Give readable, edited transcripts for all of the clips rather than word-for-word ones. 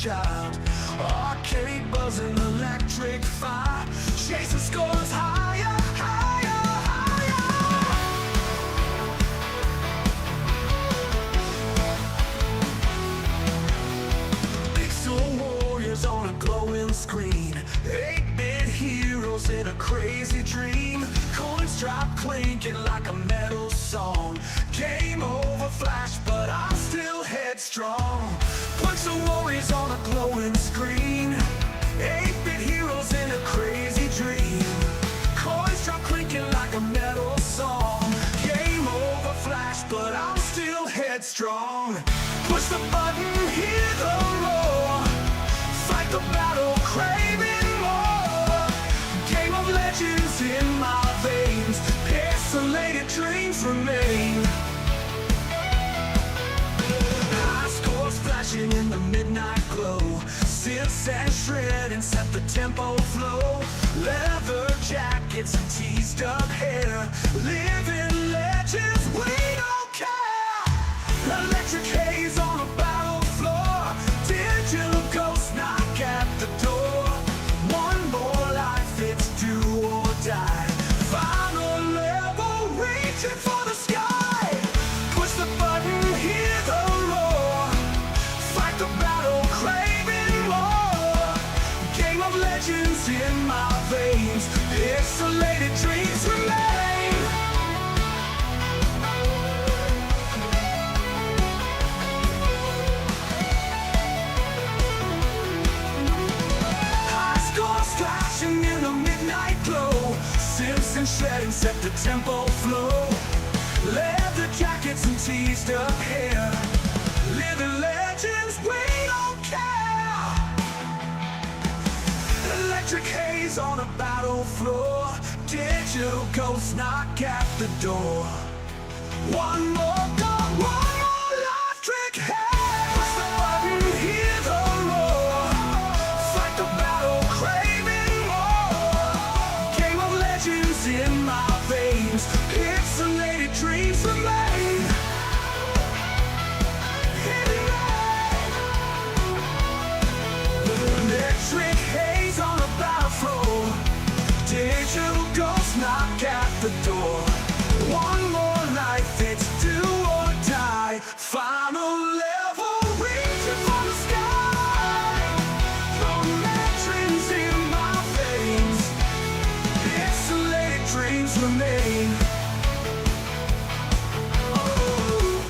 child. Arcade buzzing, electric fire, chasing scores higher, higher, higher. Pixel warriors on a glowing screen, 8-bit heroes in a crazy dream. Coins drop clinking like a metal song. Game over flash, but I'm still headstrong. Pixel warriors on a glowing screen, 8-bit heroes in a crazy dream. Coins drop clinking like a metal song. Game over flash, but I'm still headstrong. Push the button, hear the roar, fight the battle, craving more. Game of legends in my veins, pixelated dreams remain. High scores flashing in the midnight glow, silks and shred and set the tempo flow. Leather jackets and teased up hair, living legends, we don't care. Electric haze on a battle floor, digital ghosts knock at the door. One more life, it's do or die. Final level, reaching for the sky. Push the button, hear the roar, fight the battle, craving more. Game of legends in my veins, pixelated dreams remain. High scores flashing in the midnight glow, silks and shredding set the tempo flow. Leather jackets and teased up hair, living legends, we don't care. Electric haze on a battle floor, digital ghosts knock at the door. One more go, one more electric haze. Push the button, hear the roar, fight the battle, craving more. Game of legends in my veins, pixelated dreams remain. Electric haze on a battle floor, digital ghosts knock at the door. One more life, it's do or die. Final level, reaching for the sky. Legends in my veins, pixelated dreams remain. Oh.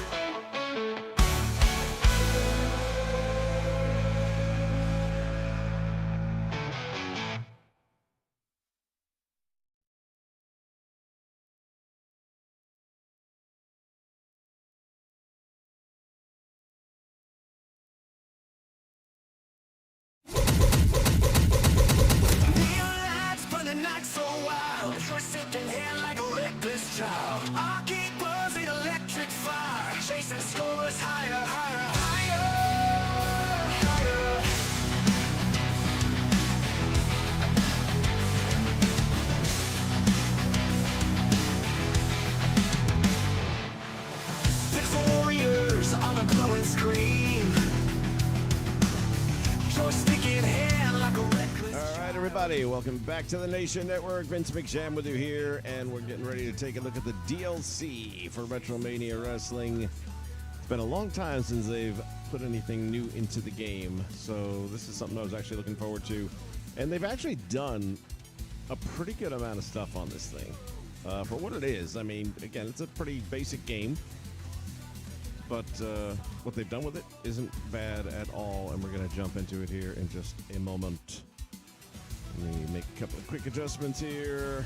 Neon lights burn the night so wild, twisted in hand like a reckless child. Arcade buzzing, electric fire, chasing scores higher, higher, higher, higher. Pixel warriors on a glowing screen, joystick in hand like a reckless child. All right, everybody, welcome back to the Nation Network. Vince McJam with you here, and we're getting ready to take a look at the DLC for Retromania Wrestling. It's been a long time since they've put anything new into the game, so this is something I was actually looking forward to. And they've actually done a pretty good amount of stuff on this thing. For what it is, I mean, again, it's a pretty basic game, but what they've done with it isn't bad at all, and we're going to jump into it here in just a moment. Let me make a couple of quick adjustments here.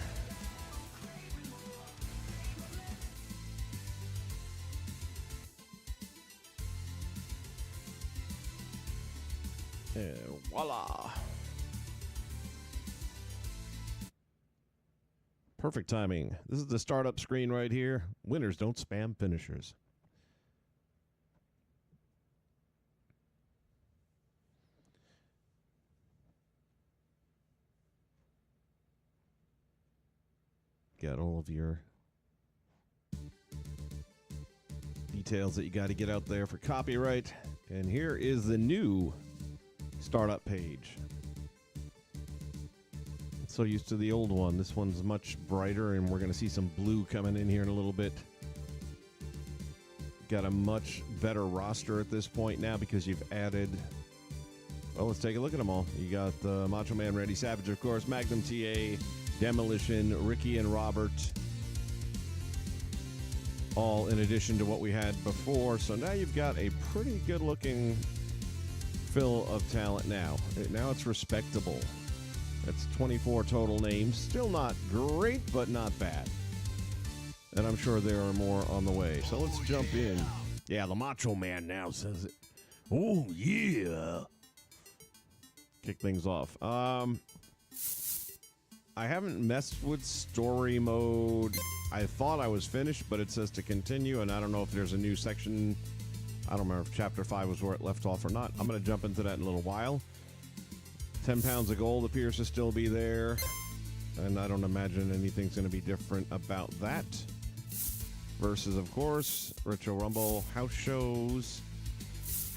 And voila. Perfect timing. This is the startup screen right here. Winners don't spam finishers. Got all of your details that you got to get out there for copyright. And here is the new startup page. So used to the old one. This one's much brighter, and we're going to see some blue coming in here in a little bit. Got a much better roster at this point now because you've added... Well, let's take a look at them all. You got Machoman, Randy Savage, of course, Magnum, TA, Demolition, Ricky, and Robert. All in addition to what we had before. So now you've got a pretty good-looking fill of talent now. Now it's respectable. That's 24 total names. Still not great, but not bad. And I'm sure there are more on the way. So let's jump in. Yeah, the Macho Man now says it. Oh, yeah. Kick things off. I haven't messed with story mode. I thought I was finished, but it says to continue, and I don't know if there's a new section. I don't remember if Chapter 5 was where it left off or not. I'm going to jump into that in a little while. 10 pounds of gold appears to still be there, and I don't imagine anything's going to be different about that. Versus, of course, Retro Rumble, house shows,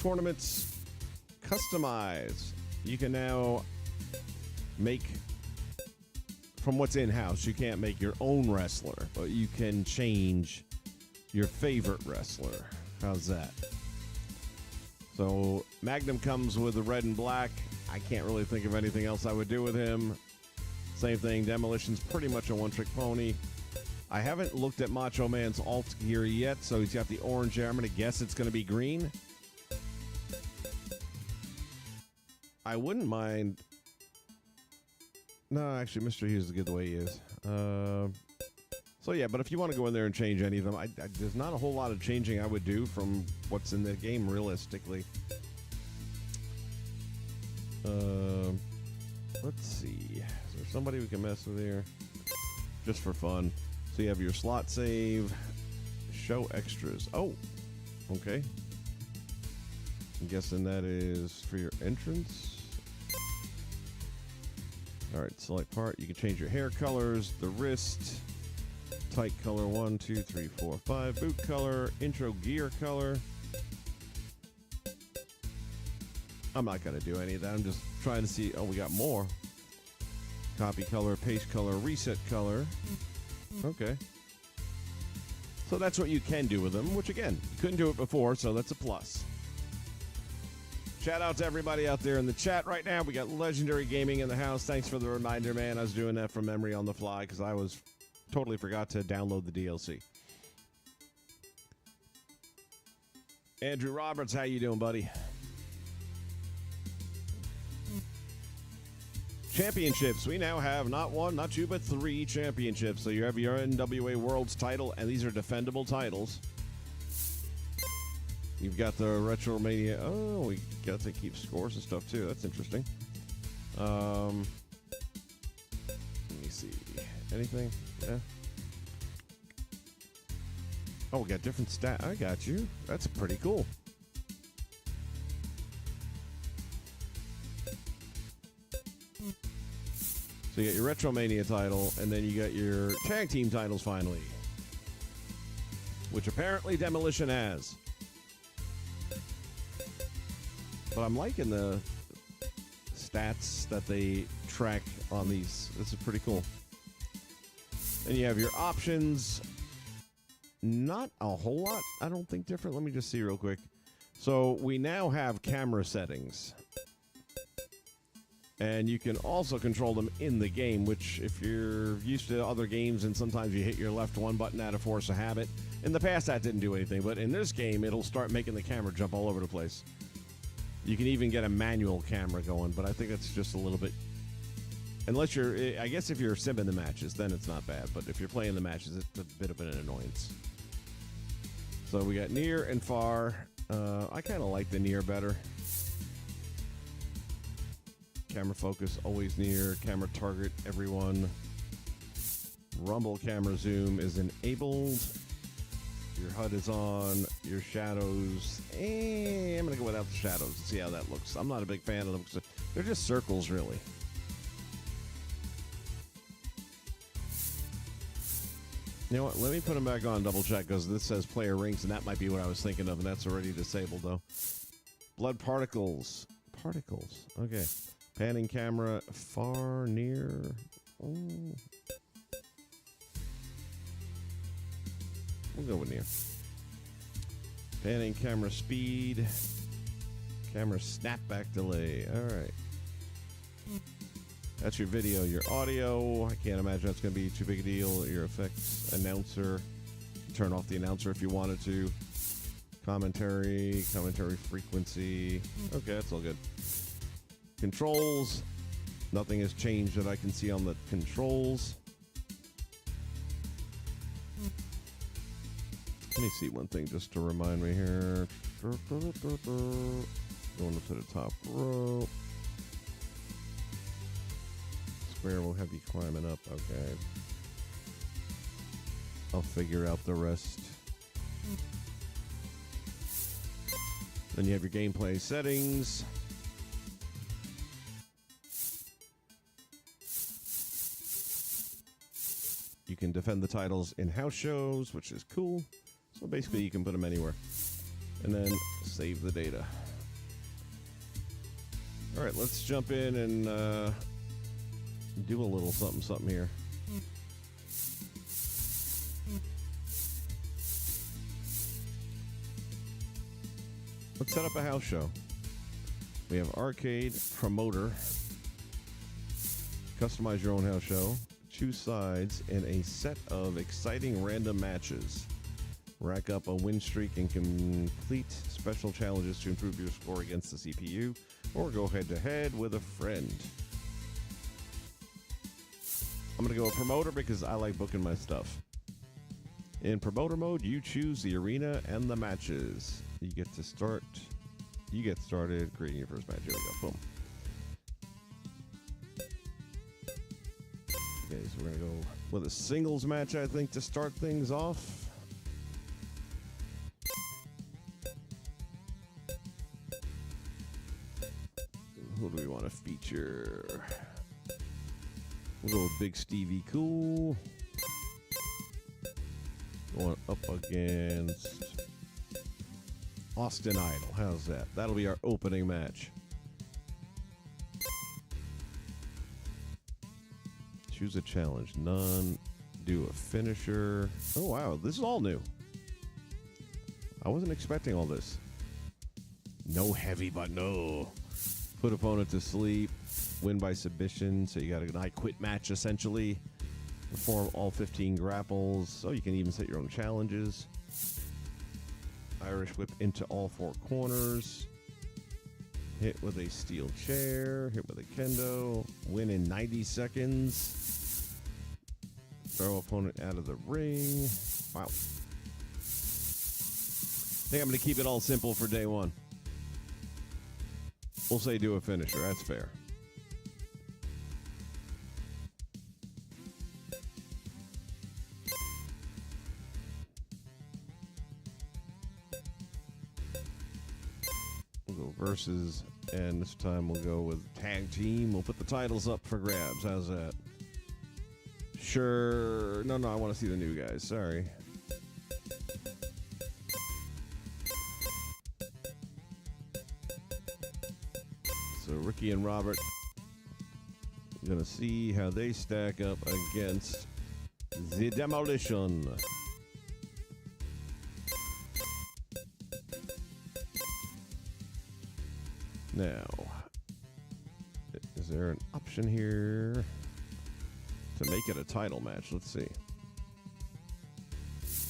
tournaments, customize. You can now make, from what's in-house, you can't make your own wrestler, but you can change your favorite wrestler. How's that? So, Magnum comes with the red and black. I can't really think of anything else I would do with him. Same thing, Demolition's pretty much a one-trick pony. I haven't looked at Macho Man's alt gear yet, so he's got the orange hair. I'm going to guess it's going to be green. I wouldn't mind... No, actually, Mr. Hughes is good the way he is. So, yeah, but if you want to go in there and change any of them, there's not a whole lot of changing I would do from what's in the game, realistically. Let's see. Is there somebody we can mess with here? Just for fun. So you have your slot save, show extras. Oh, okay. I'm guessing that is for your entrance. All right, select part. You can change your hair colors, the wrist, tight color 1, 2, 3, 4, 5, boot color, intro gear color. I'm not going to do any of that. I'm just trying to see. Oh, we got more. Copy color, paste color, reset color. Okay. So that's what you can do with them, which, again, you couldn't do it before, so that's a plus. Shout out to everybody out there in the chat right now. We got Legendary Gaming in the house. Thanks for the reminder, man. I was doing that from memory on the fly because I totally forgot to download the DLC. Andrew Roberts, how you doing, buddy? Championships. We now have not one, not two, but 3 championships. So you have your NWA World's title, and these are defendable titles. You've got the Retromania. Oh, we got to keep scores and stuff, too. That's interesting. Let me see. Anything? Yeah. Oh, we got different stats. I got you. That's pretty cool. So you got your Retromania title, and then you got your tag team titles finally, which apparently Demolition has. But I'm liking the stats that they track on these. This is pretty cool. Then you have your options. Not a whole lot, I don't think, different. Let me just see real quick. So we now have camera settings. And you can also control them in the game, which if you're used to other games and sometimes you hit your left one button out of force of habit. In the past, that didn't do anything, but in this game, it'll start making the camera jump all over the place. You can even get a manual camera going, but I think it's just a little bit... Unless you're... I guess if you're simming the matches, then it's not bad, but if you're playing the matches, it's a bit of an annoyance. So we got near and far. I kind of like the near better. Camera focus, always near. Camera target, everyone. Rumble camera zoom is enabled. Your HUD is on. Your shadows. I'm going to go without the shadows and see how that looks. I'm not a big fan of them because they're just circles, really. You know what? Let me put them back on, double check, because this says player rings, and that might be what I was thinking of, and that's already disabled, though. Blood particles. particles. Okay. Panning camera far, near. Oh. We'll go with near. Panning camera speed. Camera snapback delay. All right. That's your video, your audio. I can't imagine that's going to be too big a deal. Your effects, announcer. Turn off the announcer if you wanted to. Commentary frequency. Okay, that's all good. Controls. Nothing has changed that I can see on the controls. Let me see one thing just to remind me here. Going up to the top row. Square will have you climbing up. Okay. I'll figure out the rest. Then you have your gameplay settings. You can defend the titles in house shows, which is cool. So basically you can put them anywhere. And then save the data. All right, let's jump in and do a little something here. Let's set up a house show. We have arcade, promoter, customize your own house show, choose sides, and a set of exciting random matches. Rack up a win streak and complete special challenges to improve your score against the CPU, or go head-to-head with a friend. I'm going to go with promoter because I like booking my stuff. In promoter mode, you choose the arena and the matches. You get started creating your first match. Here we go. Boom. Okay, so we're going to go with a singles match, I think, to start things off. Who do we want to feature? We'll go with Big Stevie Cool. Going up against Austin Idol. How's that? That'll be our opening match. Choose a challenge. None. Do a finisher. Oh, wow. This is all new. I wasn't expecting all this. No heavy, but no. Put opponent to sleep. Win by submission. So you got an I quit match, essentially. Perform all 15 grapples. So you can even set your own challenges. Irish whip into all 4 corners. Hit with a steel chair. Hit with a kendo. Win in 90 seconds. Throw opponent out of the ring. Wow. I think I'm going to keep it all simple for day one. We'll say do a finisher. That's fair. We'll go versus, and this time we'll go with tag team. We'll put the titles up for grabs. How's that? Sure. No, I want to see the new guys. Sorry. So Ricky and Robert, you're going to see how they stack up against the Demolition. Now, is there an option here to make it a title match? Let's see.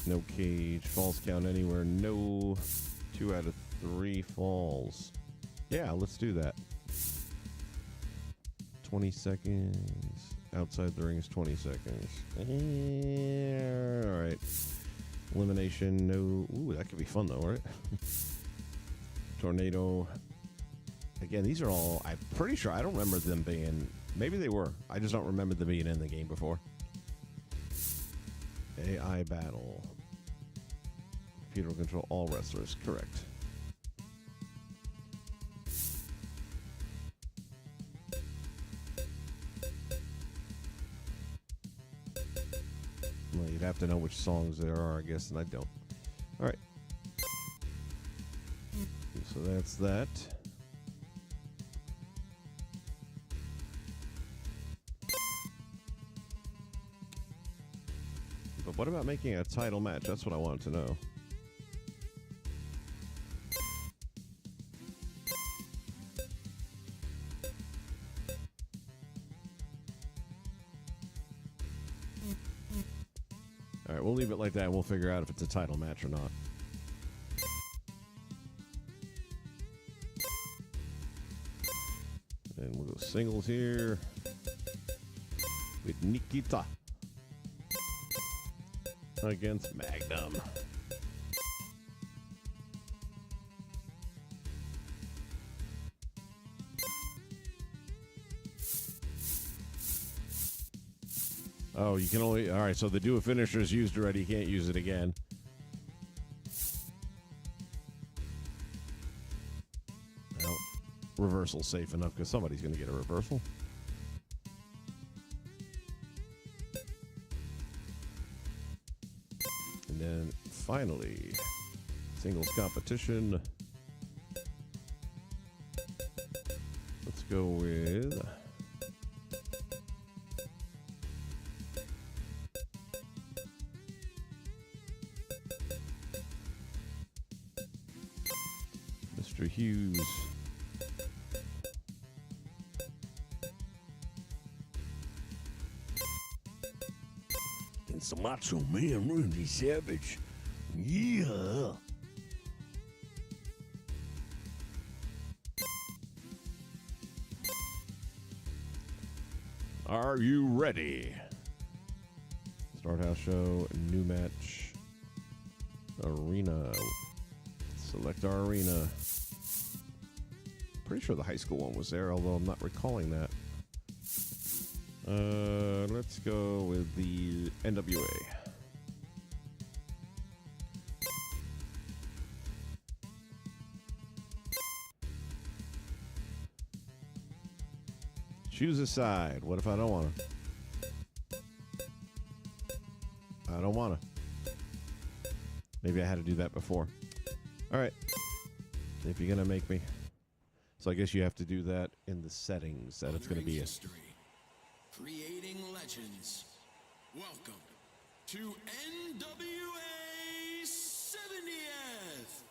No cage, falls count anywhere, no 2 out of 3 falls. Yeah, let's do that. 20 seconds. Outside the ring is 20 seconds. All right. Elimination, no. Ooh, that could be fun though, right? Tornado. Again, these are all, I'm pretty sure, I don't remember them being, maybe they were. I just don't remember them being in the game before. AI battle. Computer will control all wrestlers, correct. Well, you'd have to know which songs there are, I guess, and I don't. All right. So that's that. what about making a title match? That's what I wanted to know. All right, we'll leave it like that, and we'll figure out if it's a title match or not. And we'll go singles here with Nikita against Magnum. Oh, you can only... All right, so the do a finisher is used already. You can't use it again. Well, reversal's safe enough because somebody's going to get a reversal. And then finally, singles competition. Let's go with... Mr. Hughes. It's the Macho Man, Randy Savage. Yeah. Are you ready? Start house show, new match, arena. Select our arena. Pretty sure the high school one was there, although I'm not recalling that. Let's go with the NWA. Choose a side. What if I don't want to? I don't want to. Maybe I had to do that before. All right. If you're going to make me. So I guess you have to do that in the settings that it's going to be in. Creating legends. Welcome to NWA 70th.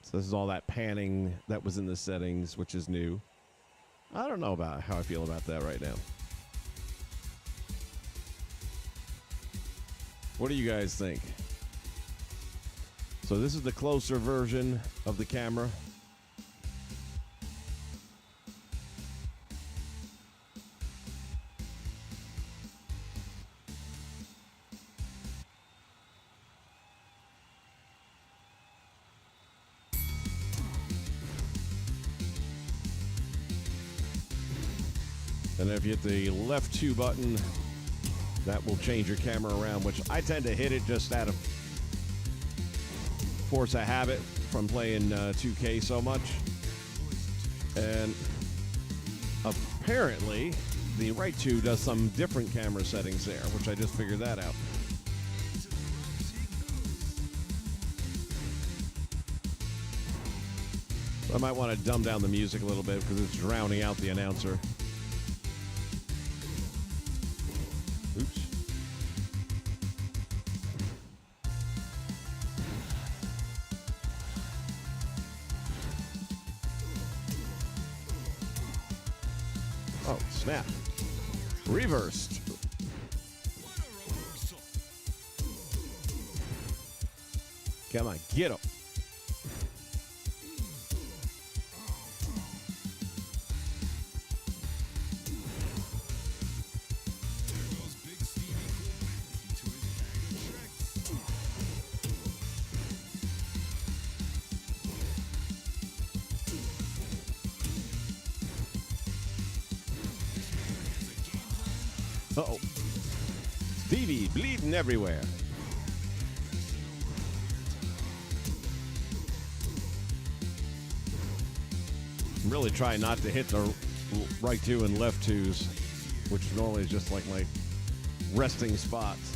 So this is all that panning that was in the settings, which is new. I don't know about how I feel about that right now. What do you guys think? So this is the closer version of the camera. And if you hit the left 2 button, that will change your camera around, which I tend to hit it just out of force of habit from playing 2K so much. And apparently, the right 2 does some different camera settings there, which I just figured that out. I might want to dumb down the music a little bit because it's drowning out the announcer. Oops. Oh, snap. Reversed. Come on, get him. Uh-oh. Stevie bleeding everywhere. I'm really trying not to hit the right 2 and left 2s, which normally is just like my resting spots.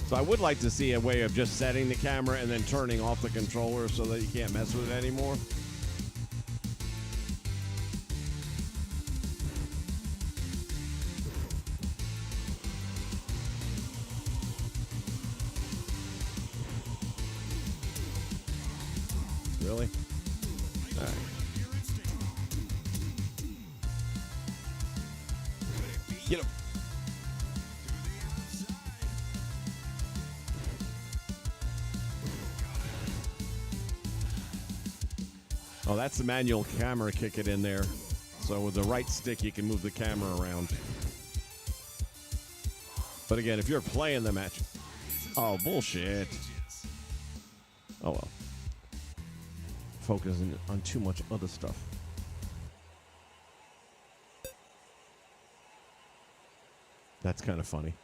So I would like to see a way of just setting the camera and then turning off the controller so that you can't mess with it anymore. Really? All right. Get him. Oh, that's the manual camera kick it in there. So with the right stick, you can move the camera around. But again, if you're playing the match... Oh, bullshit. Oh, well. Focusing on too much other stuff. That's kind of funny.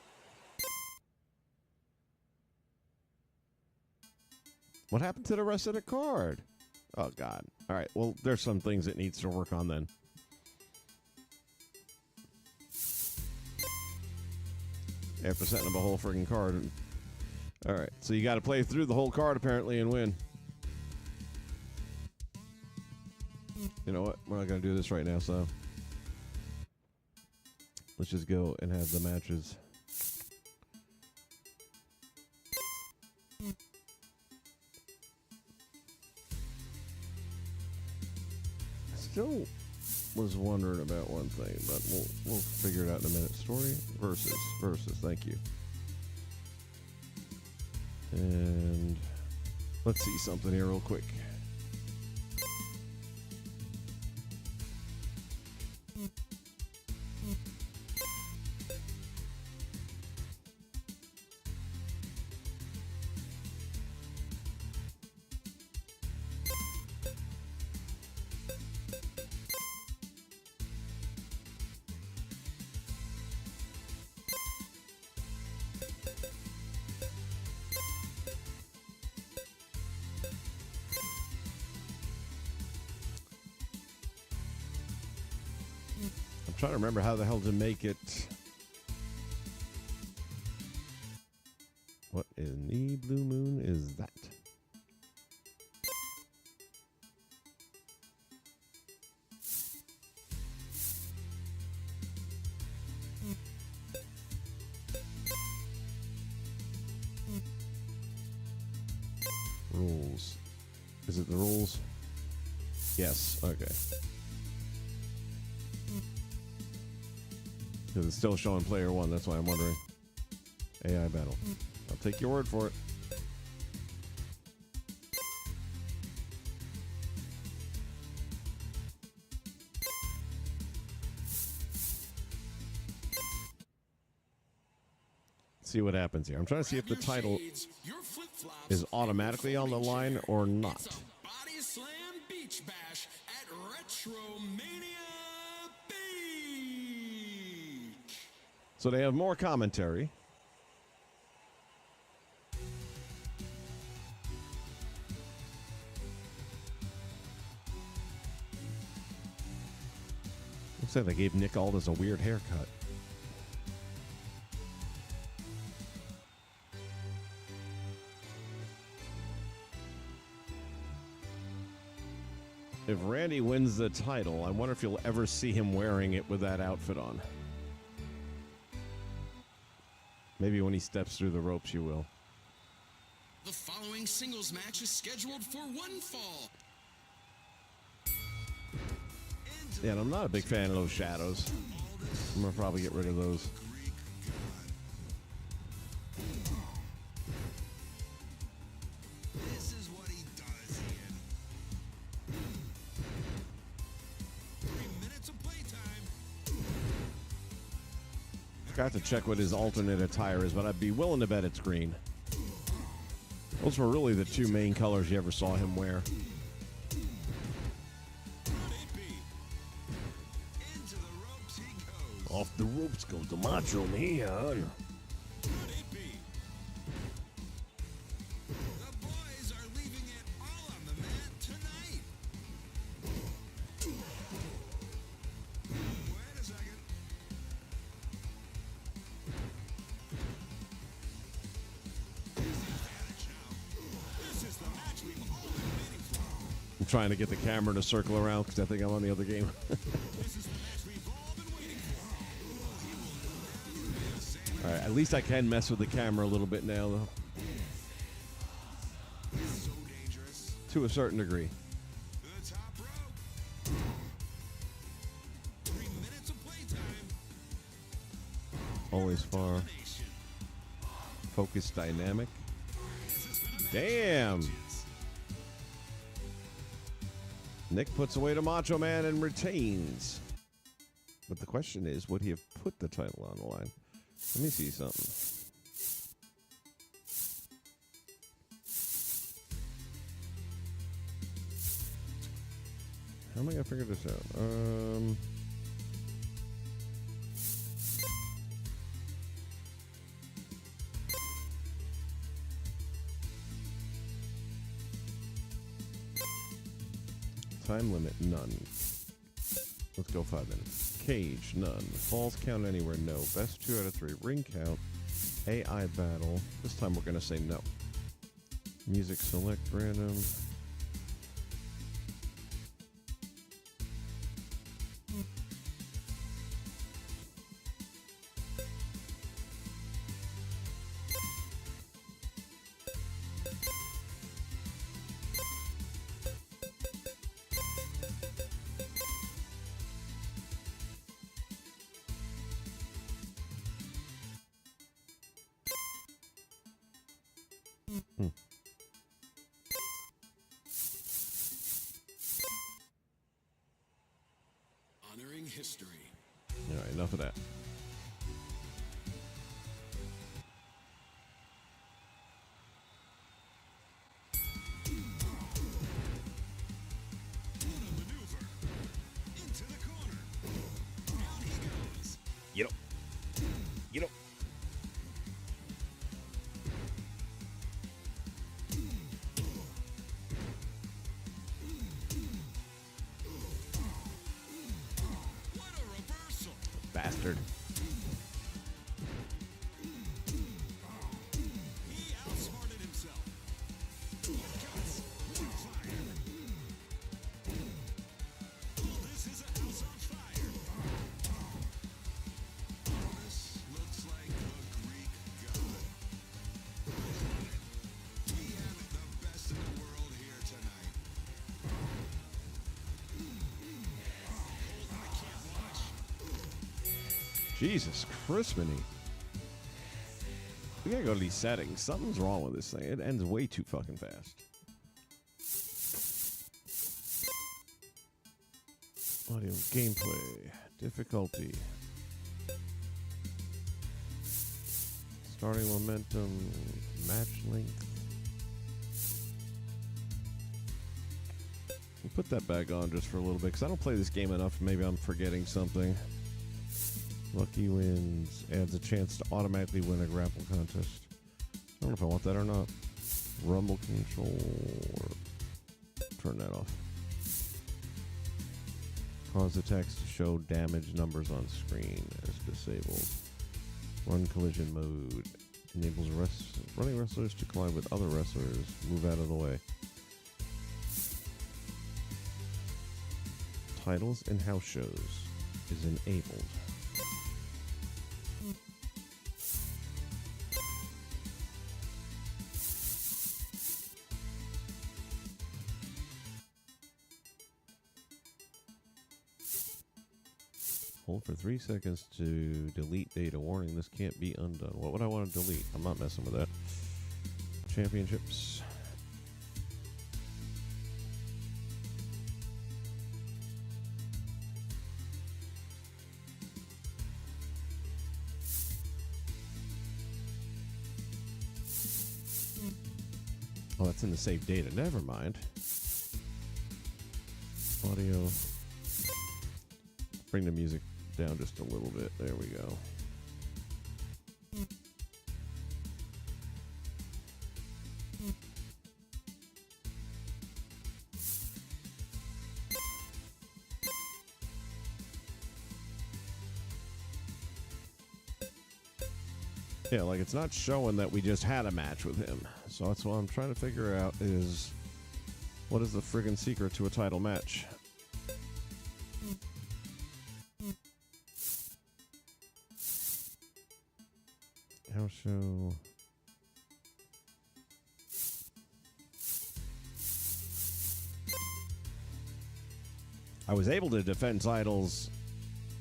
What happened to the rest of the card? Oh, God. All right. Well, there's some things it needs to work on then. After setting up a whole friggin' card. All right. So you got to play through the whole card, apparently, and win. You know what? We're not going to do this right now, so... Let's just go and have the matches. Still was wondering about one thing, but we'll figure it out in a minute. Story versus. Thank you. And let's see something here real quick. Trying to remember how the hell to make it. What in the blue moon is that? Rules. Is it the rules? Yes. Okay. Because it's still showing player one, that's why I'm wondering. AI battle. I'll take your word for it. See what happens here. I'm trying to see if the title is automatically on the line or not. Body Slam Beach Bash at Retromania Beach. So they have more commentary. Looks like they gave Nick Aldis a weird haircut. If Randy wins the title, I wonder if you'll ever see him wearing it with that outfit on. Maybe when he steps through the ropes, you will. The following singles match is scheduled for one fall. Yeah, and I'm not a big fan of those shadows. I'm going to probably get rid of those. This is what he does, Ian. 3 minutes of playtime. Got to check what his alternate attire is, but I'd be willing to bet it's green. Those were really the two main colors you ever saw him wear. Into the ropes he goes. Off the ropes goes the Machoman. The boys are leaving it all on the mat tonight. Wait a second. This is the match we've all been waiting for. I'm trying to get the camera to circle around because I think I'm on the other game. This is the match we've all been waiting for. All right, at least I can mess with the camera a little bit now, though. So dangerous. to a certain degree. The top rope. 3 minutes of playtime. Always far. Domination. Focused dynamic. This has been a Damn. matches. Nick puts away the Macho Man and retains. But the question is, would he have put the title on the line? Let me see something. How am I going to figure this out? Time limit, none. Let's go 5 minutes. Cage, none. Falls count anywhere, no. Best 2 out of 3. Ring count, AI battle. This time we're going to say no. Music select, random. Honoring history. All right, enough of that. What a maneuver. Into the corner. Down he goes. Get up. Get up. What a reversal. Bastard. He outsmarted himself. Cuts. More fire. Oh, this is a house on fire. This looks like a Greek god. We have the best in the world here tonight. I can't watch. Jesus Christmany. We gotta go to these settings. Something's wrong with this thing. It ends way too fucking fast. Audio gameplay. Difficulty. Starting momentum. Match length. We'll put that back on just for a little bit because I don't play this game enough. Maybe I'm forgetting something. Lucky wins. Adds a chance to automatically win a grapple contest. I don't know if I want that or not. Rumble control. Turn that off. Cause attacks to show damage numbers on screen as disabled. Run collision mode. Enables running wrestlers to collide with other wrestlers. Move out of the way. Titles and house shows is enabled. Hold for 3 seconds to delete data. Warning, this can't be undone. What would I want to delete? I'm not messing with that. Championships. Oh, that's in the save data. Never mind. Audio. Bring the music down just a little bit. There we go. Yeah, like it's not showing that we just had a match with him. So that's what I'm trying to figure out is what is the friggin' secret to a title match? House show. I was able to defend titles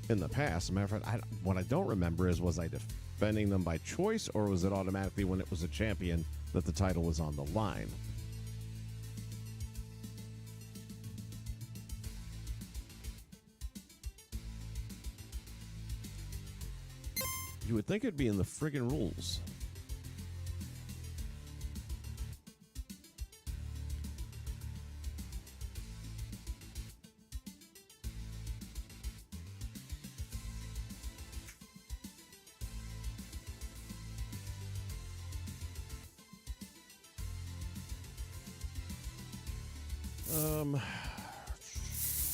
in the past. As a matter of fact, what I don't remember is, was I defending them by choice, or was it automatically when it was a champion that the title was on the line? You would think it'd be in the friggin' rules.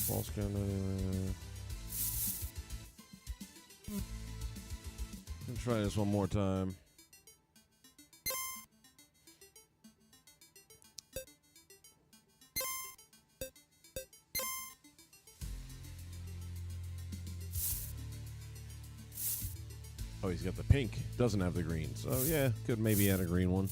False count. Let's try this one more time. Oh, he's got the pink. Doesn't have the green. So, yeah, could maybe add a green one.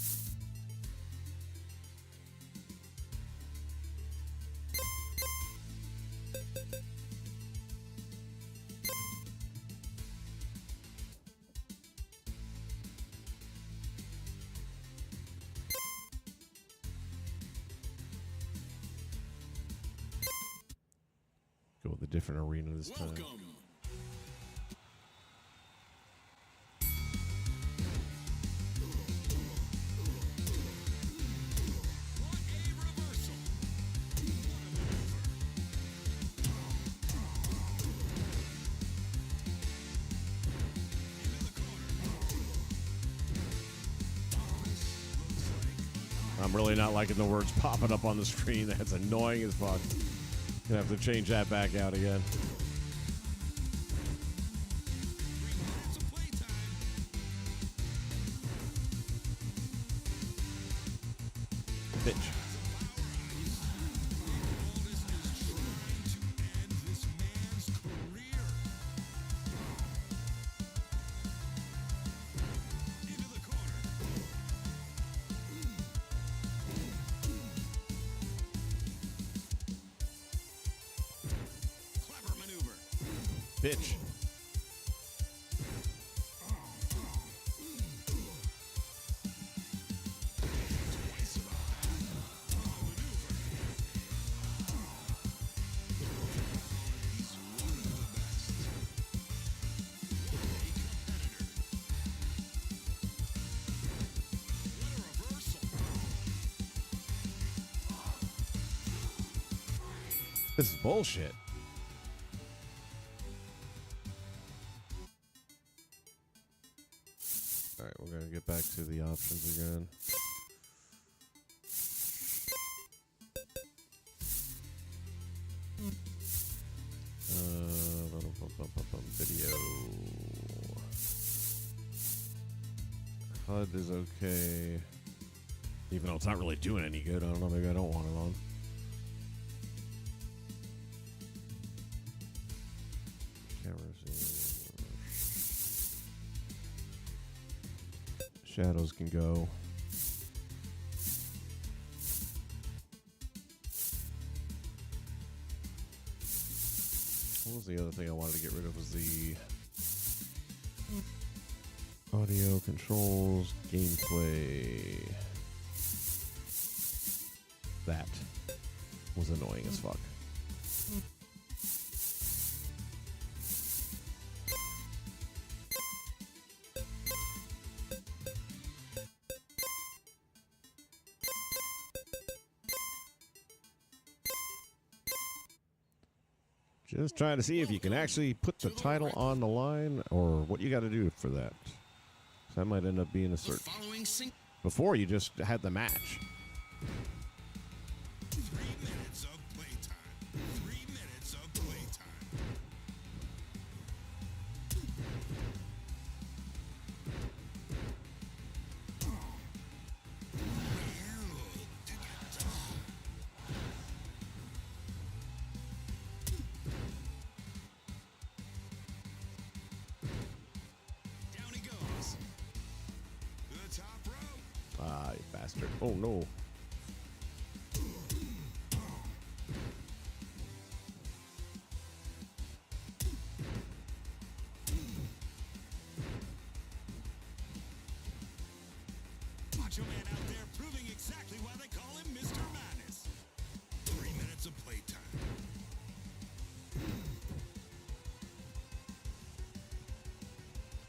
Go with a different arena this time. Welcome. I'm really not liking the words popping up on the screen. That's annoying as fuck. Gonna have to change that back out again. Bitch. Bitch. This is bullshit. Alright, we're going to get back to the options again. Video. HUD is okay. Even though it's not really doing any good. I don't know, maybe I don't want it on. Cameras. Shadows can go. What was the other thing I wanted to get rid of? Was the audio controls, gameplay. That was annoying as fuck. Just trying to see if you can actually put the title on the line or what you got to do for that. So that might end up being a search. Before you just had the match. 3 minutes of playtime. 3 minutes of playtime. Down he goes. The top rope. Ah, you bastard. Oh, no. exactly why they call him Mr. Madness. 3 minutes of playtime.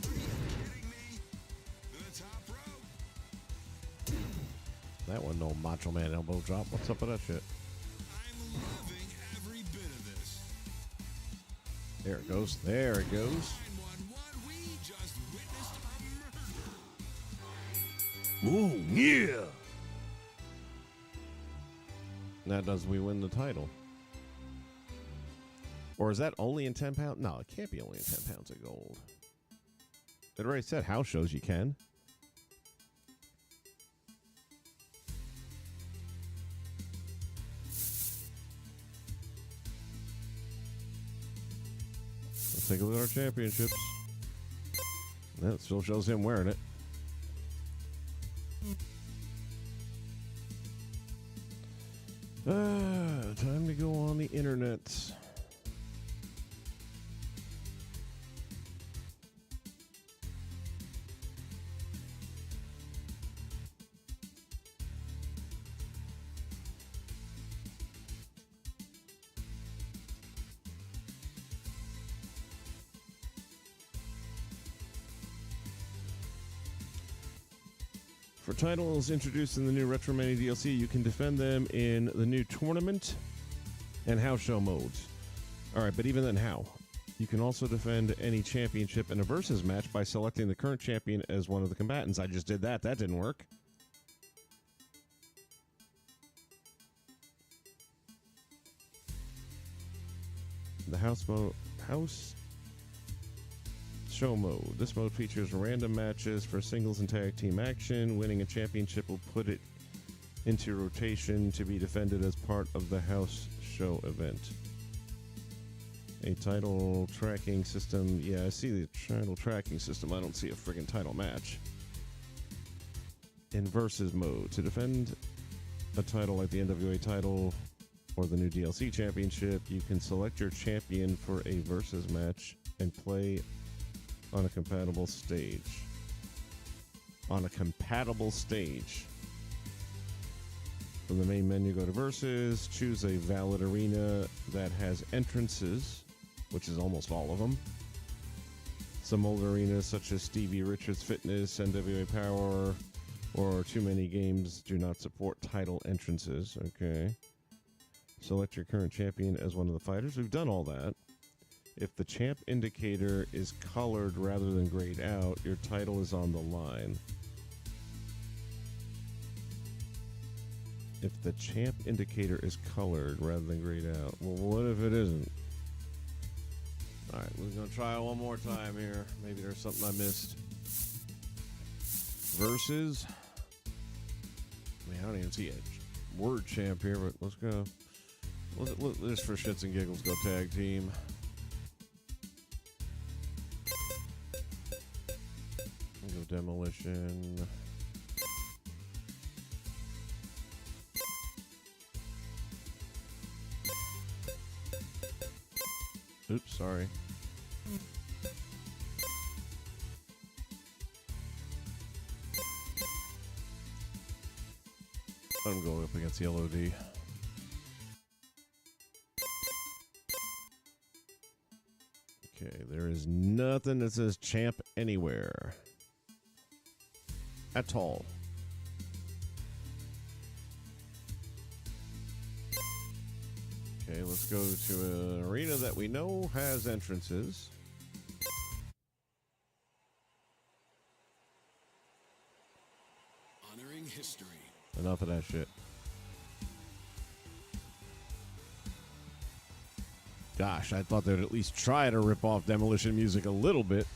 Are you kidding me? To the top rope. That one, no Macho Man elbow drop. What's up with that shit? I'm loving every bit of this. There it goes. There it goes. 911, we just witnessed a murder. Oh, yeah. Now, does we win the title? Or is that only in 10 pounds? No, it can't be only in 10 pounds of gold. It already said house shows you can. Let's take a look at our championships. That still shows him wearing it. Time to go on the internet. For titles introduced in the new Retromania DLC, you can defend them in the new tournament and house show modes. All right, but even then, how? You can also defend any championship in a versus match by selecting the current champion as one of the combatants. I just did that. That didn't work. The house show mode. This mode features random matches for singles and tag team action. Winning a championship will put it into rotation to be defended as part of the house show event. A title tracking system. Yeah, I see the title tracking system. I don't see a friggin' title match. In versus mode. To defend a title like the NWA title or the new DLC championship, you can select your champion for a versus match and play on a compatible stage. On a compatible stage. From the main menu, go to Versus, choose a valid arena that has entrances, which is almost all of them. Some older arenas, such as Stevie Richards Fitness, NWA Power, or too many games do not support title entrances. Okay. Select your current champion as one of the fighters. We've done all that. If the champ indicator is colored rather than grayed out, your title is on the line. If the champ indicator is colored rather than grayed out, well, what if it isn't? All right, we're going to try it one more time here. Maybe there's something I missed. Versus. I mean, I don't even see a word champ here, but let's go. Let's for shits and giggles go tag team. Go Demolition. Oops, sorry. Let him go up against the LOD. Okay, there is nothing that says champ anywhere. At all. Okay, let's go to an arena that we know has entrances. Honoring history. Enough of that shit. Gosh, I thought they'd at least try to rip off Demolition music a little bit.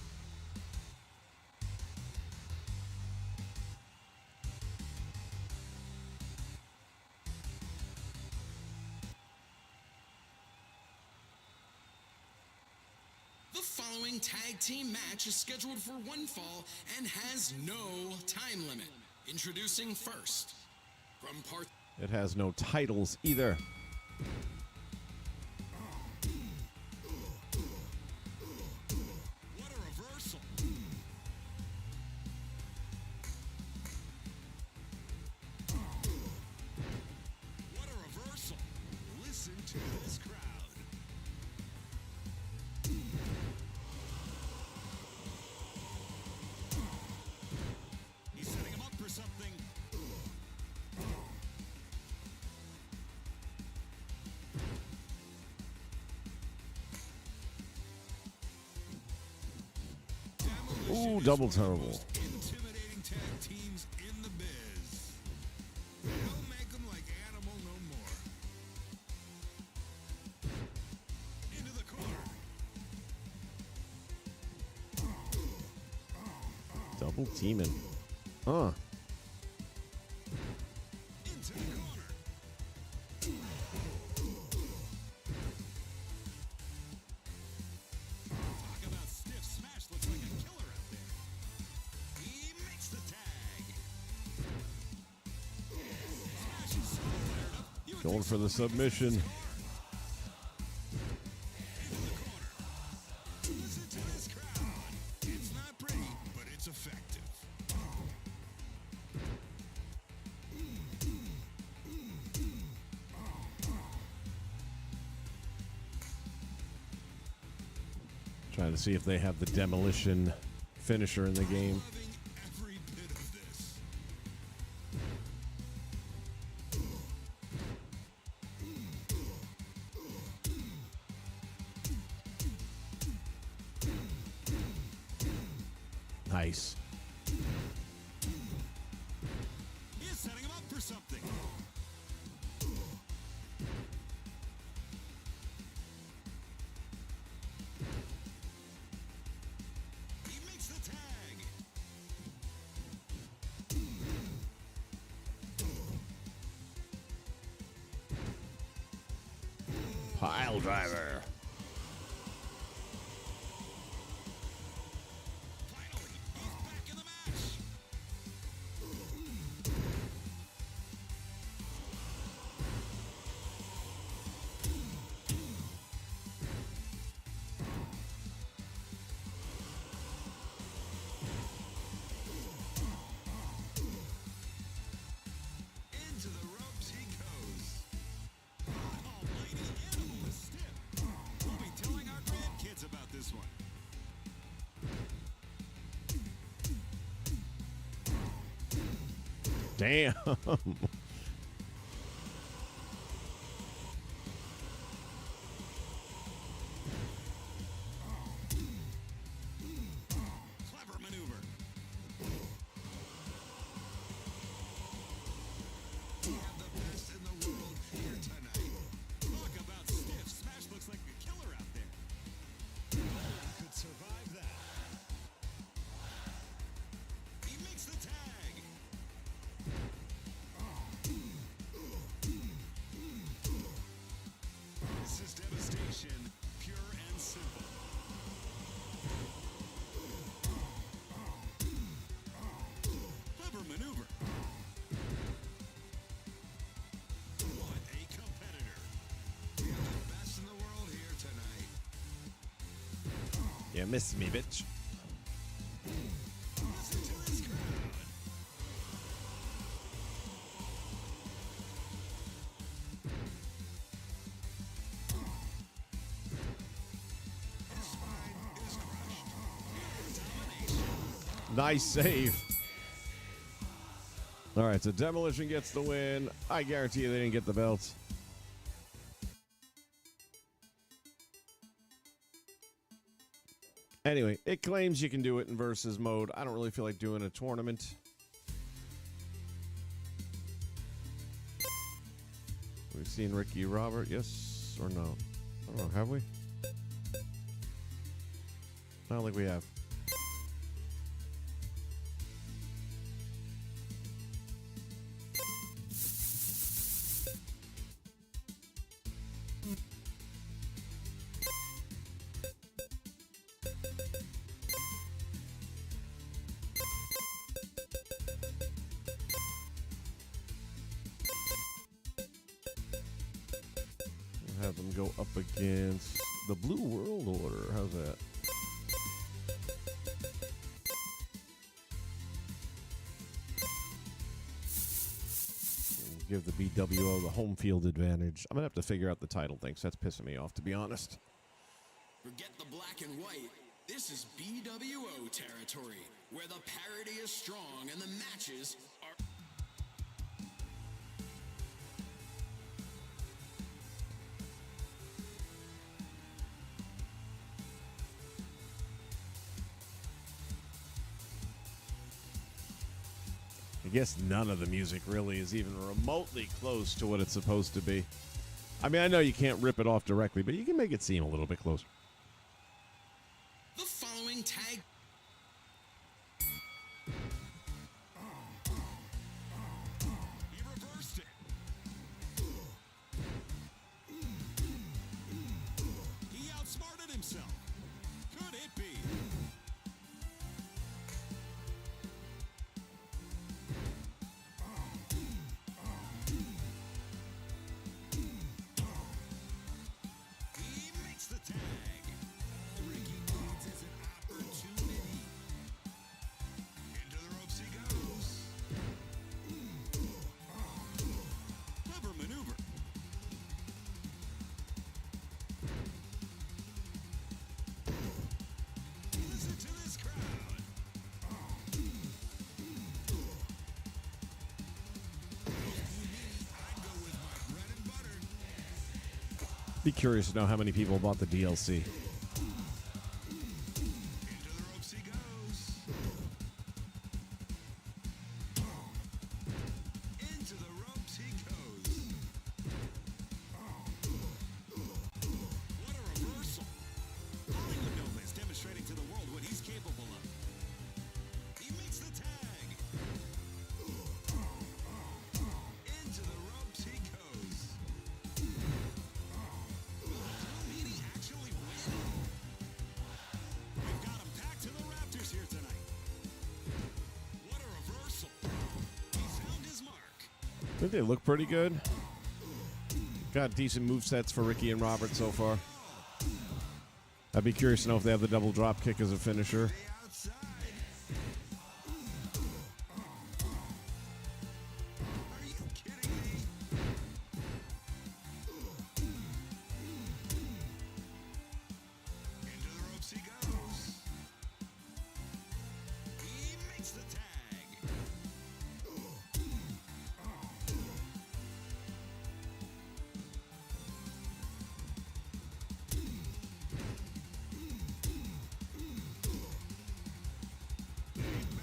The following tag team match is scheduled for one fall and has no time limit. Introducing first, from part... It has no titles either. What a reversal. Ooh, double terrible. Intimidating tag teams in the biz. Don't make them like Animal no more. Into the corner. Double teaming. Huh. Into the corner. Talk about stiff smash. Looks like a killer out there. He makes the tag. Smash is so fired up. You would Going think for the submission. into the corner. Listen to this crowd. It's not pretty, but it's effective. Trying to see if they have the demolition finisher in the game. Loving every bit of this. Nice. He is setting him up for something. He makes the tag. Pile driver. Finally, he's back in the match. Into the ropes he goes. Almighty Animal is stiff. We'll be telling our grandkids about this one. Damn. Clever maneuver. We have the best in the world here tonight. Talk about stiff. Smash looks like a killer out there. Could survive that. He makes the tag. This is devastation, pure and simple. Clever maneuver. What a competitor. We have the best in the world here tonight. You missed me, bitch. Listen to this crowd. His spine is crushed. Domination. Nice save. All right, so Demolition gets the win. I guarantee you they didn't get the belts. Anyway, it claims you can do it in versus mode. I don't really feel like doing a tournament. We've seen Ricky Robert, yes or no? I don't know, have we? I don't think we have. Have them go up against the Blue World Order. How's that? Give the BWO the home field advantage. I'm going to have to figure out the title thing, 'cause that's pissing me off, to be honest. Forget the black and white. This is BWO territory, where the parity is strong and the matches are... I guess none of the music really is even remotely close to what it's supposed to be. I mean, I know you can't rip it off directly, but you can make it seem a little bit closer. The following tag. He reversed it. He outsmarted himself. Could it be? He makes the tag. All Ricky needs is an opportunity. Into the ropes he goes. Clever maneuver. Listen to this crowd. I'd go with my bread and butter. Be curious to know how many people bought the DLC. Into the ropes he goes. Into the ropes he goes. What a reversal. Hollywood Nova is demonstrating to the world what he's capable of. He makes the tag. Into the ropes he goes. Will he actually win? We've got him packed to the Raptors here tonight. What a reversal. He's found his mark. I think they look pretty good. Got decent movesets for Ricky and Robert so far. I'd be curious to know if they have the double drop kick as a finisher. The outside. Are you kidding me? Into the ropes he goes. He makes the tag.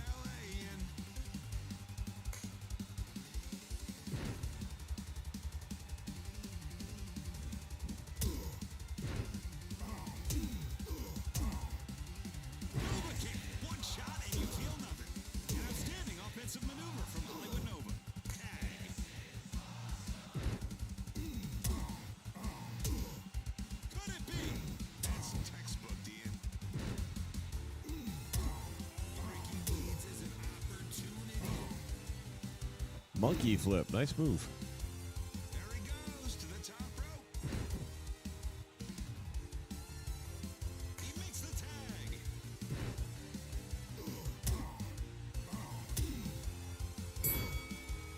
Ballet-in. Nova kick. One shot and you feel nothing. An outstanding offensive maneuver from Hollywood Nova. Tag. Could it be? That's textbook, Dean. Ricky needs is an opportunity. Monkey flip. Nice move. There he goes to the top rope. He makes the tag.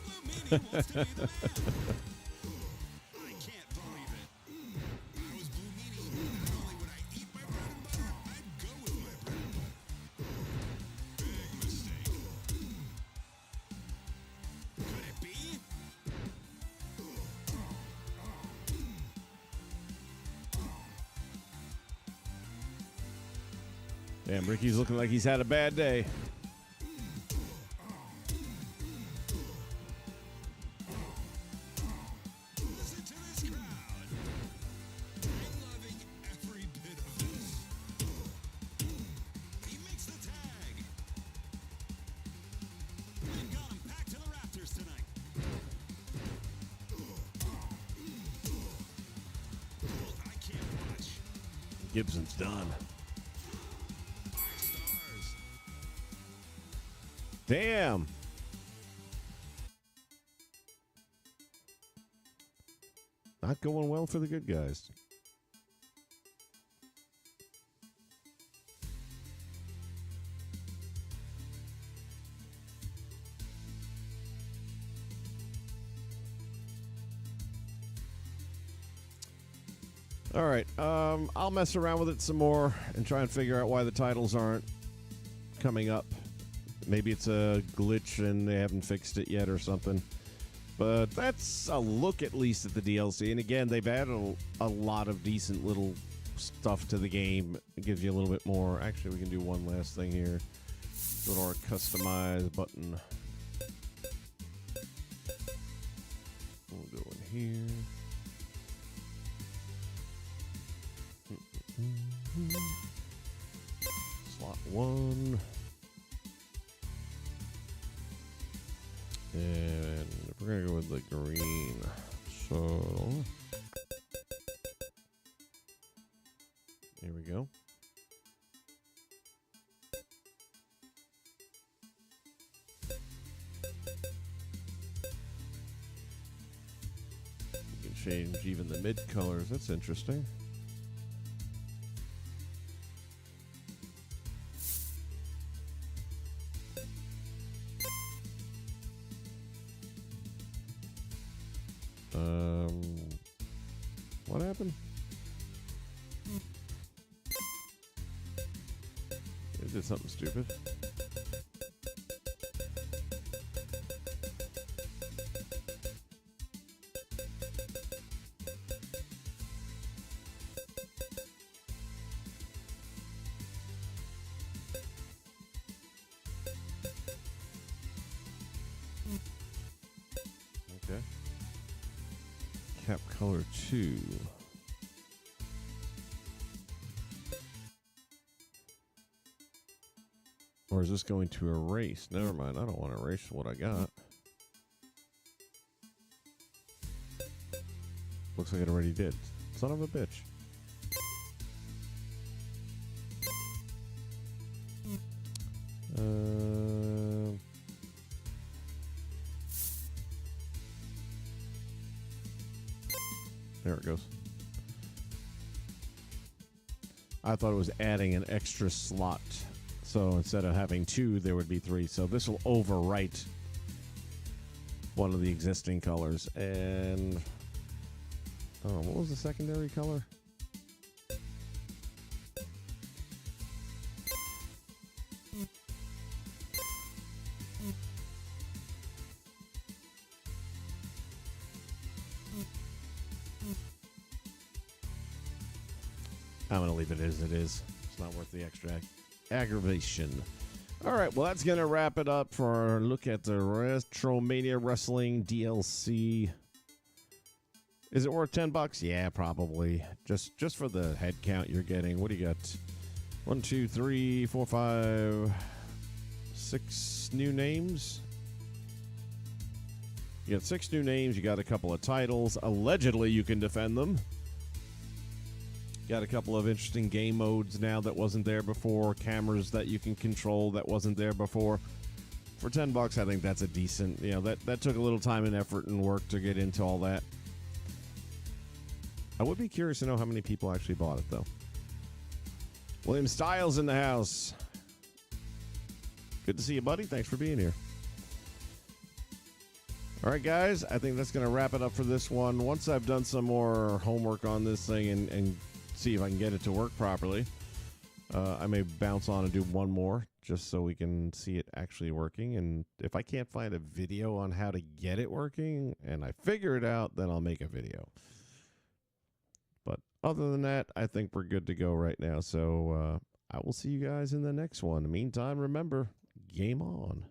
Blue Meanie wants to be the man. I can't believe it. If I was Blue Meanie, not only would I eat my bread and butter, I'd go with my bread and butter. Big mistake. Could it be? Damn, Ricky's looking like he's had a bad day. Listen to this crowd. I'm loving every bit of this. He makes the tag. We've got him packed to the Raptors tonight. I can't watch. Gibson's done. 5 stars. Damn. Not going well for the good guys. All right. I'll mess around with it some more and try and figure out why the titles aren't coming up. Maybe it's a glitch and they haven't fixed it yet or something. But that's a look at least at the DLC. And again, they've added a lot of decent little stuff to the game. It gives you a little bit more. Actually, we can do one last thing here. Go to our customize button. here. Slot 1. And we're going to go with the green. So, here we go. You can change even the mid colors. That's interesting. What happened? It did something stupid. Okay. Cap color 2. Or is this going to erase? Never mind. I don't want to erase what I got. Looks like it already did. Son of a bitch. There it goes. I thought it was adding an extra slot. So instead of having 2, there would be 3. So this will overwrite one of the existing colors. And oh, what was the secondary color? I'm going to leave it as it is. It's not worth the extra aggravation. All right, well, that's going to wrap it up for our look at the Retromania Wrestling DLC. Is it worth $10? Yeah, probably. Just for the head count you're getting. What do you got? 1, 2, 3, 4, 5, 6 new names. You got 6 new names. You got a couple of titles. Allegedly, you can defend them. Got a couple of interesting game modes now that wasn't there before. Cameras that you can control that wasn't there before. For $10, I think that's a decent, that took a little time and effort and work to get into all that. I would be curious to know how many people actually bought it, though. William Styles in the house. Good to see you, buddy. Thanks for being here. All right, guys. I think that's going to wrap it up for this one. Once I've done some more homework on this thing and see if I can get it to work properly, I may bounce on and do one more just so we can see it actually working. And if I can't find a video on how to get it working and I figure it out, then I'll make a video. But other than that, I think we're good to go right now. So I will see you guys in the next one. In the meantime, remember, game on.